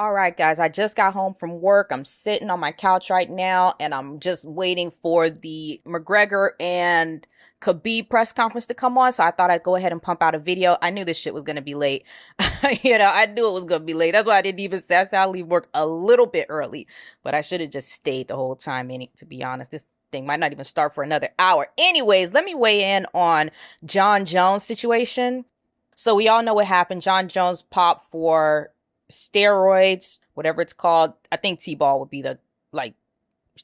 All right, guys, I just got home from work. I'm sitting on my couch right now and I'm just waiting for the McGregor and Khabib press conference to come on. So I thought I'd go ahead and pump out a video. I knew this shit was going to be late. I knew it was going to be late. That's why I didn't even say I leave work a little bit early, but I should have just stayed the whole time. To be honest, this thing might not even start for another hour. Anyways, let me weigh in on Jon Jones' situation. So we all know what happened. Jon Jones popped for steroids, whatever it's called. I think T-ball would be the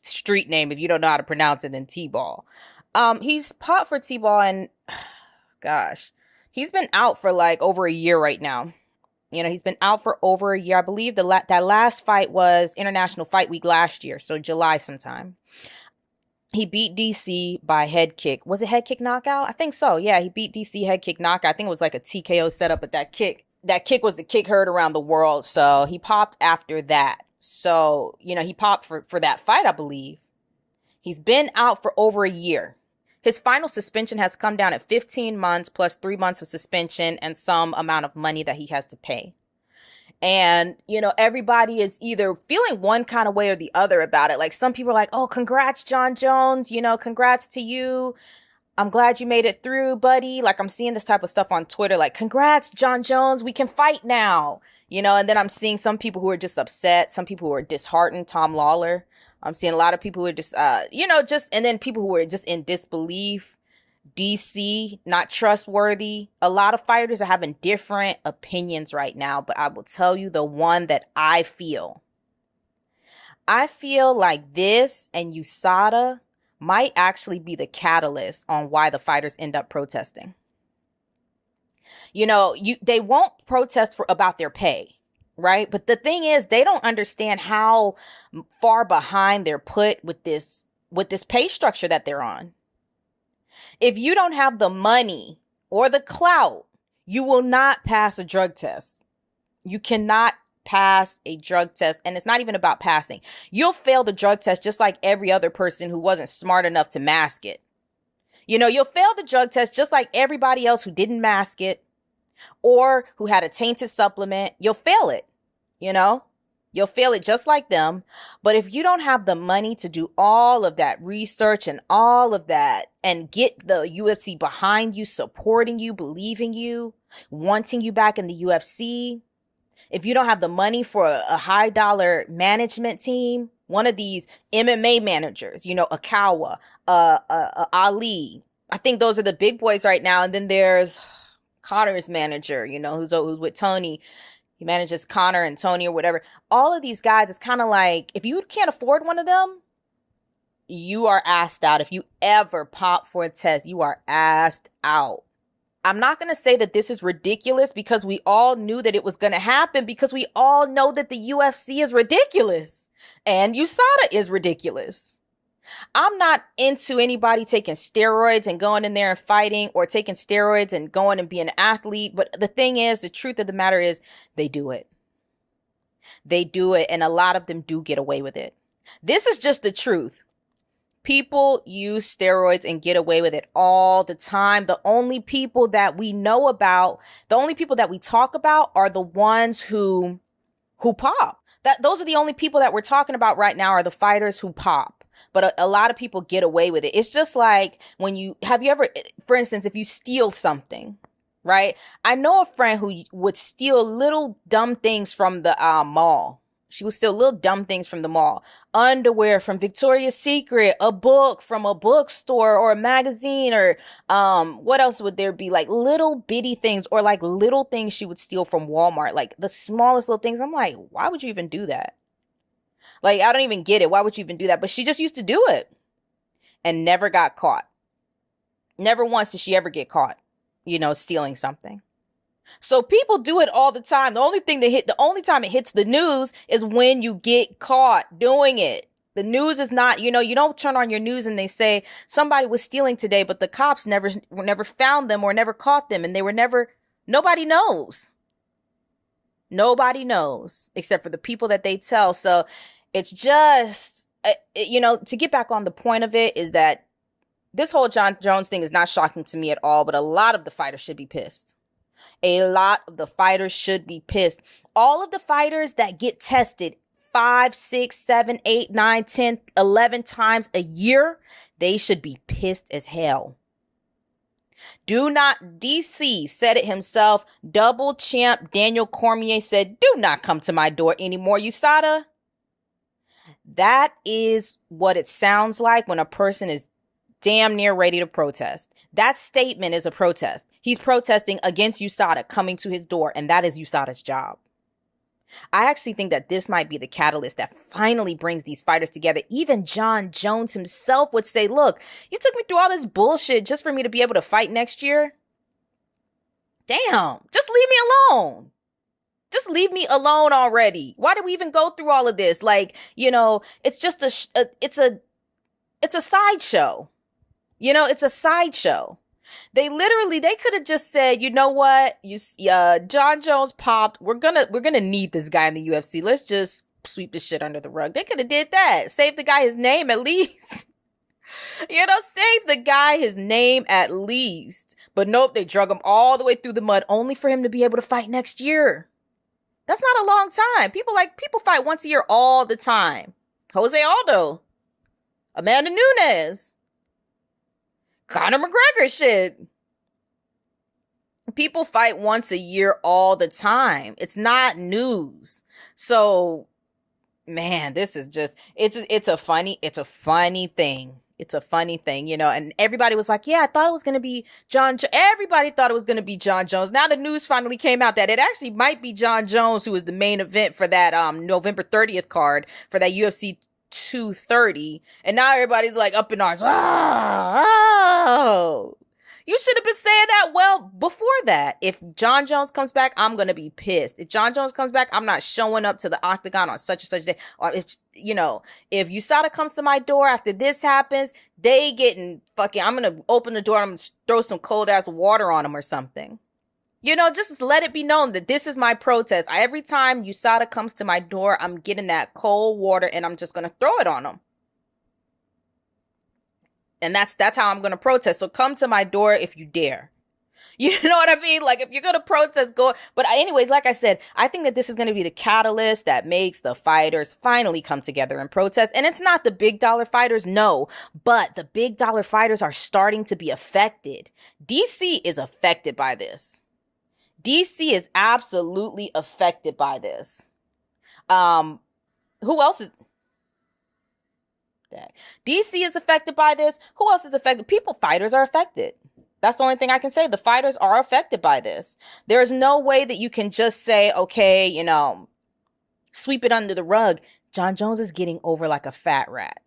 street name if you don't know how to pronounce it. Then T-ball. He's popped for T-ball and gosh, he's been out for over a year right now. He's been out for over a year. I believe that last fight was International Fight Week last year, so July sometime. He beat DC by head kick. Was it head kick knockout? I think so. Yeah, he beat DC head kick knockout. I think it was like a TKO setup, but that kick was the kick heard around the world. So he popped after that. So, he popped for that fight, I believe. He's been out for over a year. His final suspension has come down at 15 months plus 3 months of suspension and some amount of money that he has to pay. And, everybody is either feeling one kind of way or the other about it. Like some people are like, oh, congrats, Jon Jones, congrats to you. I'm glad you made it through, buddy. Like I'm seeing this type of stuff on Twitter, like, congrats, Jon Jones, we can fight now. And then I'm seeing some people who are just upset, some people who are disheartened, Tom Lawler. I'm seeing a lot of people who are just, and then people who are just in disbelief. DC, not trustworthy. A lot of fighters are having different opinions right now, but I will tell you the one that I feel like this and USADA might actually be the catalyst on why the fighters end up protesting. They won't protest about their pay, right? But the thing is, they don't understand how far behind they're put with this pay structure that they're on. If you don't have the money or the clout, you will not pass a drug test. You cannot pass a drug test, and it's not even about passing. You'll fail the drug test just like every other person who wasn't smart enough to mask it. You'll fail the drug test just like everybody else who didn't mask it or who had a tainted supplement. You'll fail it, You'll fail it just like them. But if you don't have the money to do all of that research and all of that and get the UFC behind you, supporting you, believing you, wanting you back in the UFC, if you don't have the money for a high dollar management team, one of these MMA managers, Akawa, Ali, I think those are the big boys right now. And then there's Connor's manager, who's with Tony. He manages Connor and Tony or whatever. All of these guys, it's kind of like, if you can't afford one of them, you are asked out. If you ever pop for a test, you are asked out. I'm not going to say that this is ridiculous because we all knew that it was going to happen, because we all know that the UFC is ridiculous and USADA is ridiculous. I'm not into anybody taking steroids and going in there and fighting, or taking steroids and going and being an athlete. But the thing is, the truth of the matter is, they do it. They do it. And a lot of them do get away with it. This is just the truth. People use steroids and get away with it all the time. The only people that we know about, the only people that we talk about are the ones who pop. Those are the only people that we're talking about right now, are the fighters who pop. But a lot of people get away with it. It's just like have you ever, for instance, if you steal something, right? I know a friend who would steal little dumb things from the mall. She would steal little dumb things from the mall. Underwear from Victoria's Secret, a book from a bookstore or a magazine, or what else would there be? Like little bitty things, or like little things she would steal from Walmart, like the smallest little things. I'm like, why would you even do that? Like, I don't even get it. Why would you even do that? But she just used to do it and never got caught. Never once did she ever get caught, stealing something. So people do it all the time. The only time it hits the news is when you get caught doing it. The news is not, you don't turn on your news and they say somebody was stealing today, but the cops never found them or never caught them. And nobody knows. Nobody knows except for the people that they tell. So it's just, to get back on the point of it, is that this whole Jon Jones thing is not shocking to me at all, but a lot of the fighters should be pissed. A lot of the fighters should be pissed. All of the fighters that get tested 5, 6, 7, 8, 9, 10, 11 times a year, they should be pissed as hell. Do not, DC said it himself. Double champ Daniel Cormier said, do not come to my door anymore, USADA. That is what it sounds like when a person is damn near ready to protest. That statement is a protest. He's protesting against USADA coming to his door, and that is USADA's job. I actually think that this might be the catalyst that finally brings these fighters together. Even Jon Jones himself would say, look, you took me through all this bullshit just for me to be able to fight next year. Damn, just leave me alone. Just leave me alone already. Why did we even go through all of this? Like, you know, it's just it's a sideshow. You know, it's a sideshow. They could have just said, you know what, Jon Jones popped. We're gonna need this guy in the UFC. Let's just sweep the shit under the rug. They could have did that. Save the guy his name at least. You know, save the guy his name at least. But nope, they drug him all the way through the mud only for him to be able to fight next year. That's not a long time. People fight once a year all the time. Jose Aldo, Amanda Nunes, Conor McGregor, shit. People fight once a year all the time. It's not news. So, man, this is just, it's a funny thing. It's a funny thing, you know, and everybody was like, yeah, I thought it was going to be everybody thought it was going to be Jon Jones. Now the news finally came out that it actually might be Jon Jones who is the main event for that November 30th card for that UFC 230. And now everybody's like up in arms. Oh, you should have been saying that well before that. If Jon Jones comes back, I'm going to be pissed. If Jon Jones comes back, I'm not showing up to the octagon on such and such day. Or if, you know, if USADA comes to my door after this happens, they getting fucking, I'm going to open the door. I'm going to throw some cold ass water on them or something. You know, just let it be known that this is my protest. Every time USADA comes to my door, I'm getting that cold water and I'm just going to throw it on them. And that's how I'm going to protest. So come to my door if you dare. You know what I mean? Like, if you're going to protest, go. But anyways, like I said, I think that this is going to be the catalyst that makes the fighters finally come together and protest. And it's not the big dollar fighters, no. But the big dollar fighters are starting to be affected. DC is affected by this. DC is absolutely affected by this. Who else is... DC is affected by this. Who else is affected? Fighters are affected. That's the only thing I can say. The fighters are affected by this. There is no way that you can just say, okay, you know, sweep it under the rug. Jon Jones is getting over like a fat rat.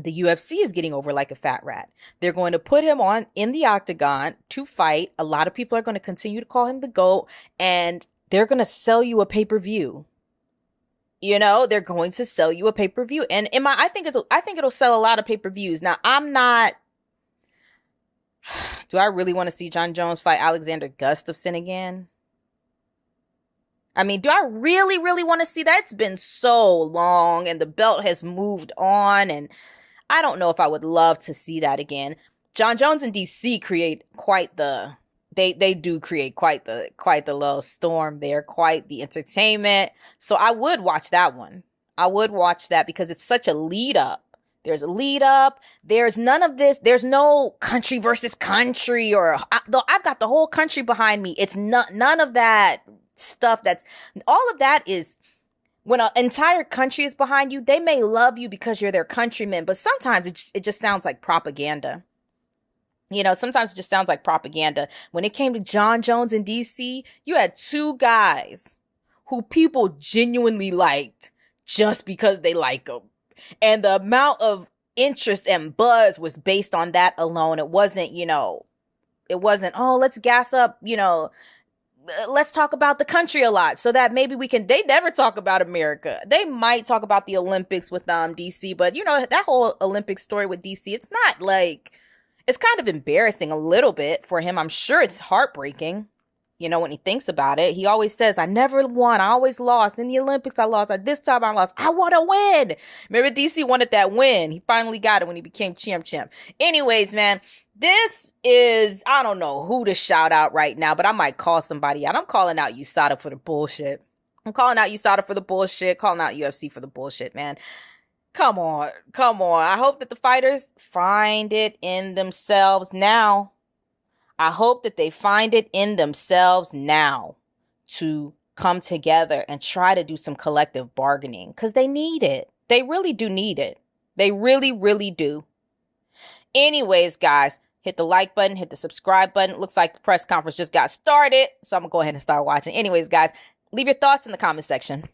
The UFC is getting over like a fat rat. They're going to put him on in the octagon to fight. A lot of people are going to continue to call him the GOAT, and they're going to sell you a pay-per-view. You know, they're going to sell you a pay-per-view. And I think it'll sell a lot of pay-per-views. Now, do I really want to see Jon Jones fight Alexander Gustafsson again? I mean, do I really, really want to see that? It's been so long and the belt has moved on, and I don't know if I would love to see that again. Jon Jones and DC create quite the... They do create quite the little storm there, quite the entertainment. So I would watch that one. I would watch that because it's such a lead up. There's a lead up. There's none of this. There's no country versus country I've got the whole country behind me. It's none of that stuff. All of that is when an entire country is behind you. They may love you because you're their countrymen, but sometimes it just sounds like propaganda. You know, sometimes it just sounds like propaganda. When it came to Jon Jones in DC, you had two guys who people genuinely liked just because they like them. And the amount of interest and buzz was based on that alone. It wasn't, oh, let's gas up, let's talk about the country a lot so that maybe they never talk about America. They might talk about the Olympics with DC, but that whole Olympic story with DC, it's not like... It's kind of embarrassing a little bit for him. I'm sure it's heartbreaking, when he thinks about it. He always says, I never won. I always lost. In the Olympics, I lost. This time I lost. I want to win. Remember, DC wanted that win. He finally got it when he became champ. Anyways, man, This is, I don't know who to shout out right now, but I might call somebody out. I'm calling out USADA for the bullshit. I'm calling out USADA for the bullshit, calling out UFC for the bullshit, man. Come on, come on. I hope that the fighters find it in themselves now. I hope that they find it in themselves now to come together and try to do some collective bargaining because they need it. They really do need it. They really, really do. Anyways, guys, hit the like button, hit the subscribe button. It looks like the press conference just got started, so I'm going to go ahead and start watching. Anyways, guys, leave your thoughts in the comment section.